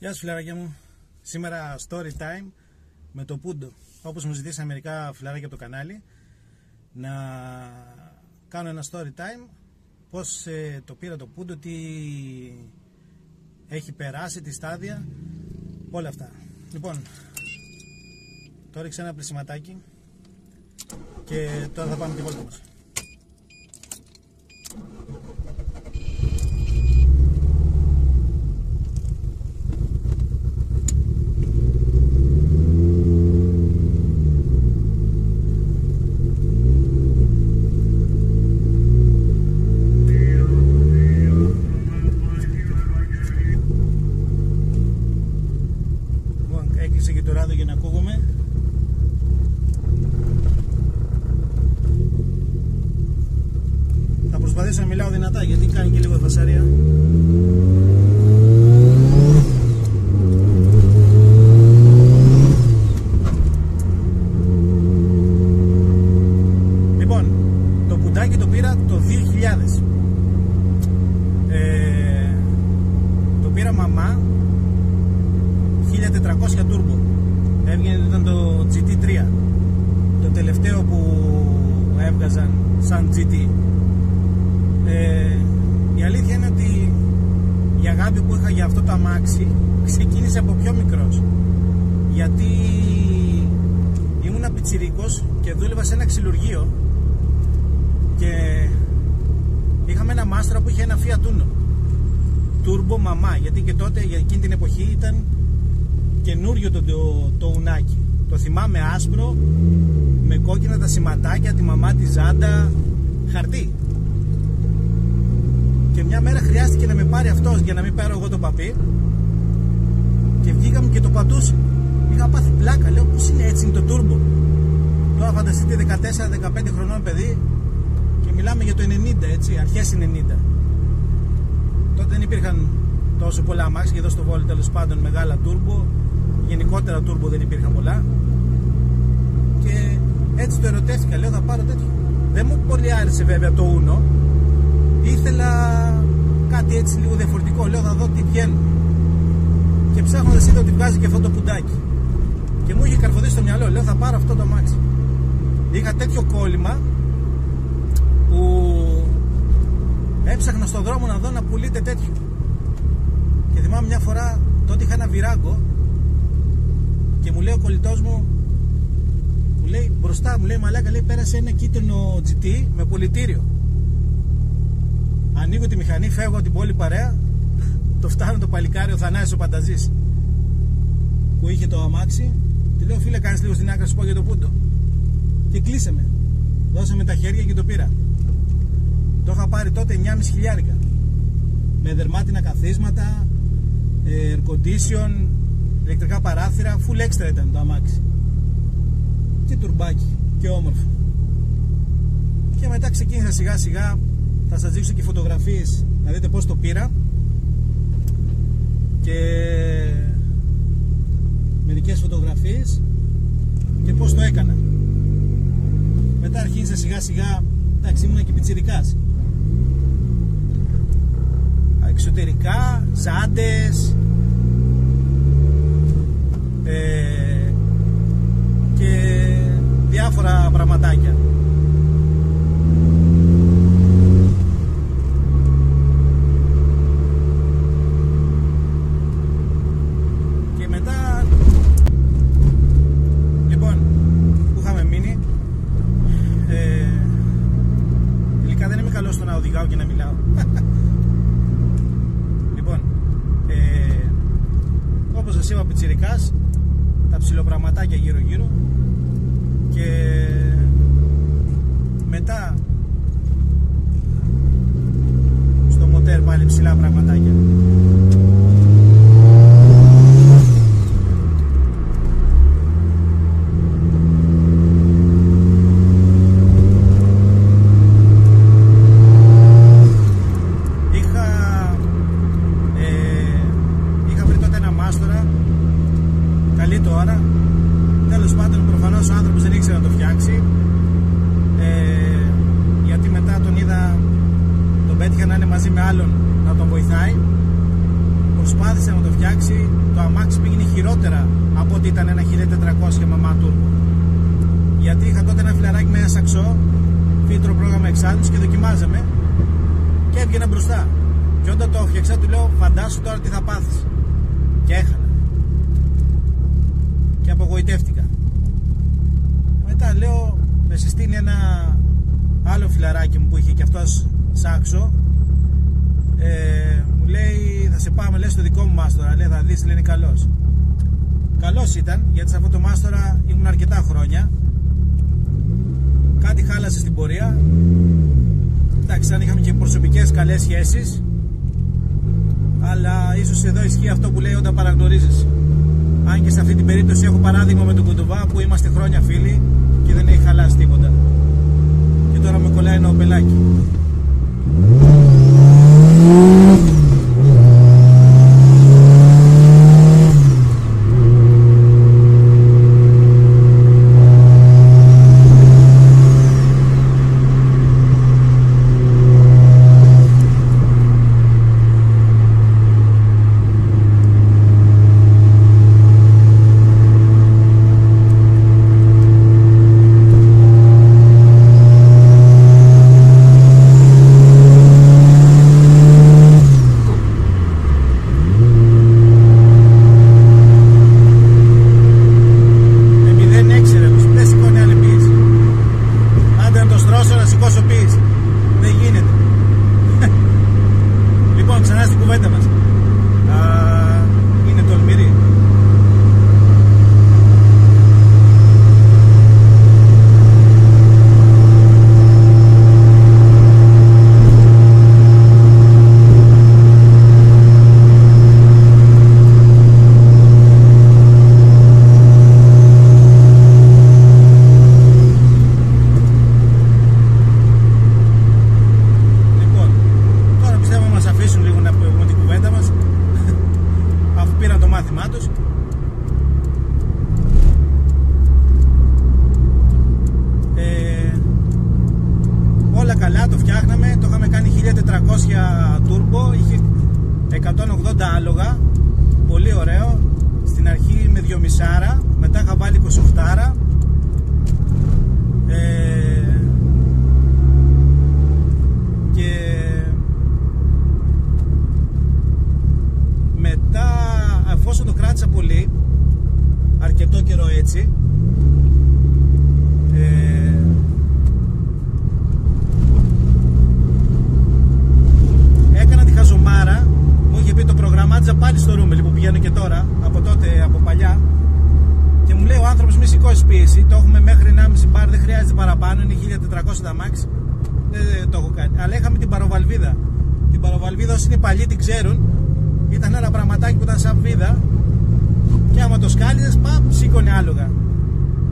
Γεια σας φιλαράκια μου. Σήμερα story time με το Πούντο. Όπως μου ζητήσαν μερικά φιλαράκια από το κανάλι, να κάνω ένα story time πώς το πήρα το Πούντο, τι έχει περάσει, τι στάδια, όλα αυτά. Λοιπόν, το ρίξα ένα πλησιματάκι και τώρα θα πάμε τη βόλτα μας. Έκλεισε και το ράδιο για να ακούγομαι. Θα προσπαθήσω να μιλάω δυνατά γιατί κάνει και λίγο φασαρία. Λοιπόν, το Πουντάκι το πήρα το 2000. Το πήρα μαμά 1400 turbo. Έβγαινε, ήταν το GT3, το τελευταίο που έβγαζαν σαν GT. Η αλήθεια είναι ότι η αγάπη που είχα για αυτό το αμάξι ξεκίνησε από πιο μικρός, γιατί ήμουνα πιτσιρίκος και δούλευα σε ένα ξυλουργείο και είχαμε ένα μάστρα που είχε ένα Fiat Uno turbo μαμά, γιατί και τότε για εκείνη την εποχή ήταν καινούριο το ουνάκι. Το θυμάμαι άσπρο με κόκκινα τα σηματάκια, τη μαμά τη ζάντα, χαρτί. Και μια μέρα χρειάστηκε να με πάρει αυτός για να μην πάρω εγώ το παπί και βγήκαμε και το πατούσε. Είχα πάθει πλάκα, λέω πως είναι έτσι, είναι το τούρμπο. Τώρα φανταστείτε 14-15 χρονών παιδί και μιλάμε για το 90, έτσι, αρχές 90. Τότε δεν υπήρχαν τόσο πολλά αμάξια και εδώ στο Βόλο τέλος πάντων μεγάλα τούρμπο. Γενικότερα τούρμπο δεν υπήρχαν πολλά. Και έτσι το ερωτεύτηκα, λέω θα πάρω τέτοιο. Δεν μου πολύ άρεσε βέβαια το Uno. Ήθελα κάτι έτσι λίγο διαφορετικό. Λέω θα δω τι βγαίνει. Και ψάχνοντας είδα ότι βγάζει και αυτό το Πουντάκι. Και μου είχε καρφωθεί στο μυαλό, λέω θα πάρω αυτό το αμάξι. Είχα τέτοιο κόλλημα που έψαχνα στον δρόμο να δω να πουλείται τέτοιο. Και θυμάμαι μια φορά, τότε είχα ένα Βυράγκο και μου λέει ο κολλητός μου, μου λέει μπροστά, μου λέει μαλάκα, λέει πέρασε ένα κίτρινο GT με πολιτήριο. Ανοίγω τη μηχανή, φεύγω από την πόλη παρέα, το φτάνω το παλικάρι, ο Θανάσης ο Πανταζής που είχε το αμάξι. Τη λέω φίλε, κάνεις λίγο στην άκρη να σου πω για το Πούντο. Και κλείσαμε, δώσαμε τα χέρια και το πήρα. Το είχα πάρει τότε 9,5 χιλιάρικα με δερμάτινα καθίσματα, air condition, ηλεκτρικά παράθυρα, full extra ήταν το αμάξι και τουρμπάκι και όμορφο. Και μετά ξεκίνησα σιγά σιγά, θα σας δείξω και φωτογραφίες να δείτε πως το πήρα και μερικές φωτογραφίες και πως το έκανα. Μετά αρχίσα σιγά σιγά, εντάξει ήμουνα και πιτσιρικάς, εξωτερικά, ζάντες και διάφορα πραγματάκια. Και μετά, λοιπόν, που είχαμε μείνει, τελικά δεν είμαι καλός στο να οδηγάω και να μιλάω. Λοιπόν, όπως σας είπα πιτσιρικάς, τα ψιλοπραγματάκια γύρω γύρω και μετά στο μοτέρ πάλι ψηλά πραγματάκια. Καλή τώρα. Τέλος πάντων προφανώς ο άνθρωπος δεν ήξερε να το φτιάξει, γιατί μετά τον είδα, τον πέτυχα να είναι μαζί με άλλον να τον βοηθάει. προσπάθησε να το φτιάξει, το αμάξι πήγαινε χειρότερα από ότι ήταν ένα 1400 με μάτουρμπο. Γιατί είχα τότε ένα φιλαράκι με ένα σαξό, φίλτρο πρόγραμμα εξάντλησης, και δοκιμάζαμε και έβγαινα μπροστά. Και όταν το έφτιαξα, του λέω: φαντάσου τώρα τι θα πάθεις. Και έχανα. Και απογοητεύτηκα. Μετά λέω: με συστήνει ένα άλλο φιλαράκι μου που είχε και αυτός σάξο. Μου λέει: θα σε πάμε, λέει, στο δικό μου μάστορα. Λέει: θα δεις, λέει, είναι καλός. Καλός ήταν, γιατί σε αυτό το μάστορα ήμουν αρκετά χρόνια. Κάτι χάλασε στην πορεία. Εντάξει, αν είχαμε και προσωπικές καλές σχέσεις, αλλά ίσως εδώ ισχύει αυτό που λέει όταν παραγνωρίζεις. Αν και σε αυτή την περίπτωση έχω παράδειγμα με τον Κουντουβά, που είμαστε χρόνια φίλοι και δεν έχει χαλάσει τίποτα. Και τώρα με κολλάει ένα οπελάκι. Δεν γίνεται. Λοιπόν, ξανά στην κουβέντα μας. Είναι τολμηρή. Όλα καλά, το φτιάχναμε, το είχαμε κάνει 1400 turbo, είχε 180 άλογα, πολύ ωραίο. Στην αρχή με 2,5, μετά είχα βάλει 28. Και μετά, εφόσον το κράτησα πολύ, αρκετό καιρό έτσι, έκανα τη χαζομάρα. Μου είχε πει, το προγραμμάτιζα πάλι στο Ρούμελι που πηγαίνω και τώρα, από τότε, από παλιά, και μου λέει ο άνθρωπος: μη σηκώσεις πίεση, το έχουμε μέχρι 1,5 μπαρ, δεν χρειάζεται παραπάνω, είναι 1400 τα max. Δεν το έχω κάνει. Αλλά είχαμε την παροβαλβίδα. Την παροβαλβίδα, όσοι είναι παλιοί την ξέρουν, ήταν ένα πραγματάκι που ήταν σαν βίδα, και άμα το σκάλιζες, σήκωνε άλογα.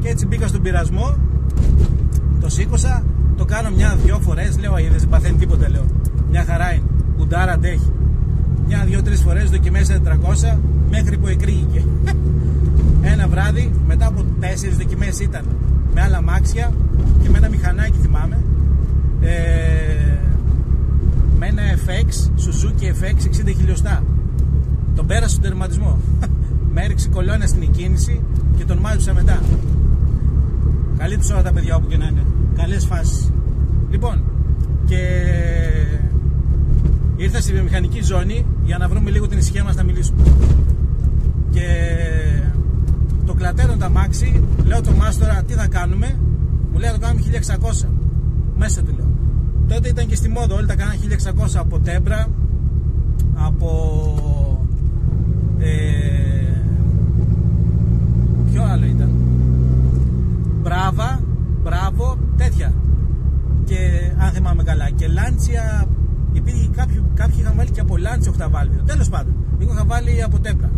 Και έτσι μπήκα στον πειρασμό, το σήκωσα, το κάνω 1-2 φορές, λέω: δεν παθαίνει τίποτα, λέω. Μια χαρά είναι, κουντάρα αντέχει. 1-2-3 φορές δοκιμές 400, μέχρι που εκρήγηκε. Ένα βράδυ, μετά από 4 δοκιμές ήταν, με άλλα μάξια και με ένα μηχανάκι, θυμάμαι, με ένα FX, Suzuki FX 60 χιλιοστά. Τον πέρασα στον τερματισμό. Με έριξε κολόνα στην εκκίνηση και τον μάζεψα μετά. Καλή τους ώρα τα παιδιά, όπου και να είναι. Καλές φάσεις. Λοιπόν, και ήρθα στη βιομηχανική ζώνη για να βρούμε λίγο την ησυχία μας να μιλήσουμε. Και το κλατέρω τα μάξι, λέω το μάστορα: τι θα κάνουμε? Μου λέει: το κάνουμε 1600. Μέσα του λέω. Τότε ήταν και στη μόδα, όλοι τα κάνανε 1600, από τέμπρα, από ποιο άλλο ήταν, μπράβο, τέτοια. Και αν θυμάμαι καλά, και Λάντσια, υπήρχε κάποιοι είχαν βάλει και από Λάντσια οχταβάλβιδο. Τέλος πάντων, εγώ είχα βάλει από τέμπρα.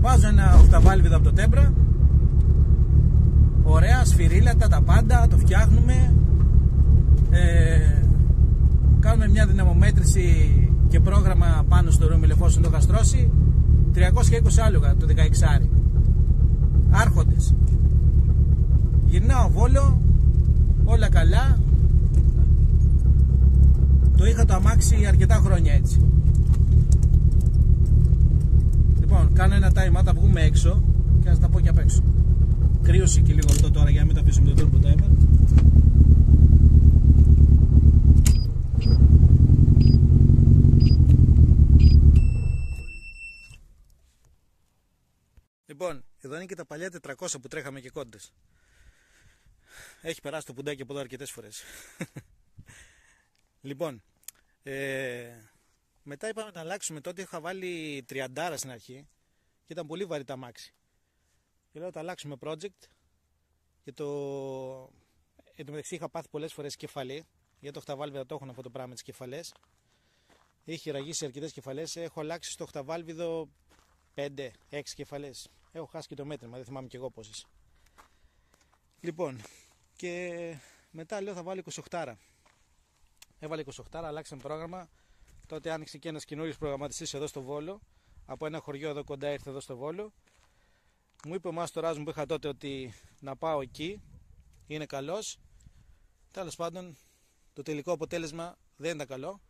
Βάζω ένα οχταβάλβιδο από το τέμπρα, ωραία, σφυρίλατα, τα πάντα, το φτιάχνουμε. Κάνουμε μια δυναμομέτρηση και πρόγραμμα πάνω στο Ρούμελ, εφόσον το είχα στρώσει. 320 άλογα το 16. Άρχοντες. Γυρνάω Βόλο, όλα καλά. Το είχα το αμάξι αρκετά χρόνια έτσι. κάνω ένα time out, θα βγούμε έξω και θα τα πω και απ' έξω. Κρύωσε και λίγο αυτό τώρα για να μην τα αφήσουμε το turbo timer. Λοιπόν, εδώ είναι και τα παλιά 400 που τρέχαμε και κόντες. Έχει περάσει το πουντάκι από εδώ αρκετές φορές. Λοιπόν, μετά είπαμε να αλλάξουμε. Τότε είχα βάλει 30 στην αρχή και ήταν πολύ βαρύ τα αμάξι. Και λέω θα αλλάξουμε project. Και εν τω μεταξύ είχα πάθει πολλές φορές κεφαλή. Γιατί το οχταβάλβιδο το έχουν αυτό το πράγμα με τις κεφαλές. Είχε ραγίσει αρκετές κεφαλές. Έχω αλλάξει στο οχταβάλβιδο 5-6 κεφαλές. Έχω χάσει και το μέτρημα, δεν θυμάμαι και εγώ πόσες. Λοιπόν, και μετά λέω θα βάλω 28. Έβαλε 28, αλλάξαμε πρόγραμμα. Τότε άνοιξε και ένας καινούριος προγραμματιστής εδώ στο Βόλο. Από ένα χωριό εδώ κοντά ήρθε εδώ στο Βόλο. Μου είπε ο μάστοράς μου που είχα τότε ότι να πάω εκεί. Είναι καλός. Τέλος πάντων, το τελικό αποτέλεσμα δεν ήταν καλό.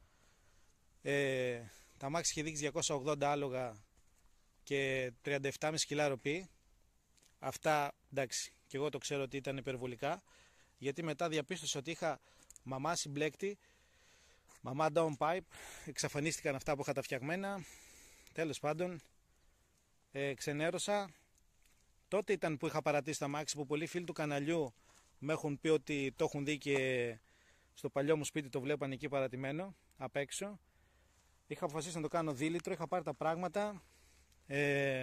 Τα αμάξι είχε δείξει 280 άλογα και 37,5 κιλά ροπή. Αυτά εντάξει, και εγώ το ξέρω ότι ήταν υπερβολικά. Γιατί μετά διαπίστωσα ότι είχα μαμά συμπλέκτη, μαμά downpipe, εξαφανίστηκαν αυτά που είχα τα φτιαγμένα. Τέλος πάντων, ξενέρωσα. Τότε ήταν που είχα παρατήσει τα αμάξι, που πολλοί φίλοι του καναλιού με έχουν πει ότι το έχουν δει και στο παλιό μου σπίτι το βλέπαν εκεί παρατημένο απ' έξω. Είχα αποφασίσει να το κάνω δίλητρο, είχα πάρει τα πράγματα.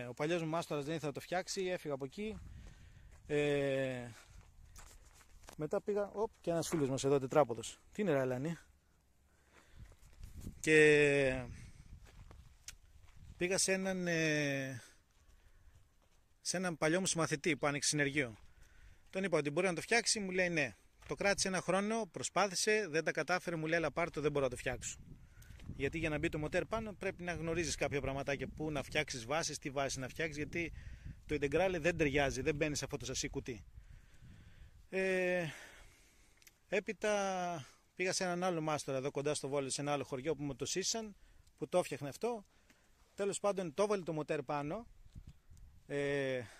Ο παλιός μου μάστορας δεν ήθελε να το φτιάξει, έφυγα από εκεί. Μετά πήγα, και ένας φίλος μας εδώ τετράποδος. Τι είναι ρε Αλάνη? Και πήγα σε έναν παλιό μου συμμαθητή που άνοιξε συνεργείο. Τον είπα ότι μπορεί να το φτιάξει, μου λέει ναι. Το κράτησε ένα χρόνο, προσπάθησε, δεν τα κατάφερε, μου λέει αλλά πάρ' το, δεν μπορώ να το φτιάξω. Γιατί για να μπει το μοτέρ πάνω πρέπει να γνωρίζεις κάποια πραγματάκια, που να φτιάξεις βάσεις, τι βάσεις να φτιάξεις, γιατί το Integrale δεν ταιριάζει, δεν μπαίνει σε αυτό το σασί κουτί. Έπειτα πήγα σε έναν άλλο μάστορα εδώ κοντά στο Βόλο, σε ένα άλλο χωριό που μου το σύσαν, που το έφτιαχνε αυτό. Τέλος πάντων το έβαλε το μοτέρ πάνω.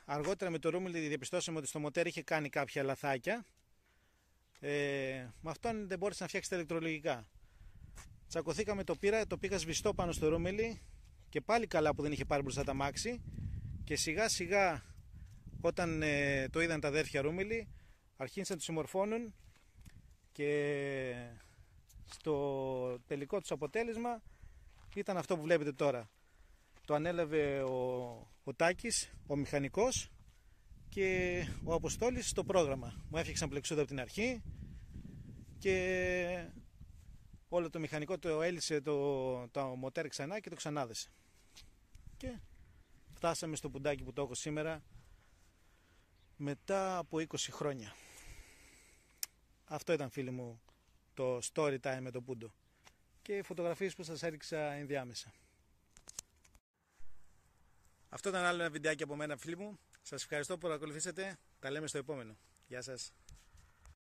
Αργότερα με το ρούμιλι διαπιστώσαμε ότι στο μοτέρ είχε κάνει κάποια λαθάκια. Με αυτόν δεν μπόρεσε να φτιάξει τα ηλεκτρολογικά. Τσακωθήκαμε, το πήγα σβηστό πάνω στο ρούμιλι και πάλι καλά που δεν είχε πάρει μπροστά τα μάξι. Και σιγά σιγά όταν το είδαν τα αδέρφια ρούμιλι, αρχίσαν να τους συμμορφώνουν και στο τελικό τους αποτέλεσμα ήταν αυτό που βλέπετε τώρα. Το ανέλαβε ο Τάκης, ο μηχανικός, και ο Αποστόλης στο πρόγραμμα. Μου έφτιαξαν πλεξούδα από την αρχή και όλο το μηχανικό το έλυσε το μοτέρ ξανά και το ξανάδεσε. Και φτάσαμε στο πουντάκι που το έχω σήμερα μετά από 20 χρόνια. Αυτό ήταν, φίλοι μου, το story time με το πούντο και φωτογραφίες που σας έριξα ενδιάμεσα. Αυτό ήταν άλλο ένα βιντεάκι από μένα, φίλοι μου. Σας ευχαριστώ που παρακολουθήσατε. Τα λέμε στο επόμενο. Γεια σας.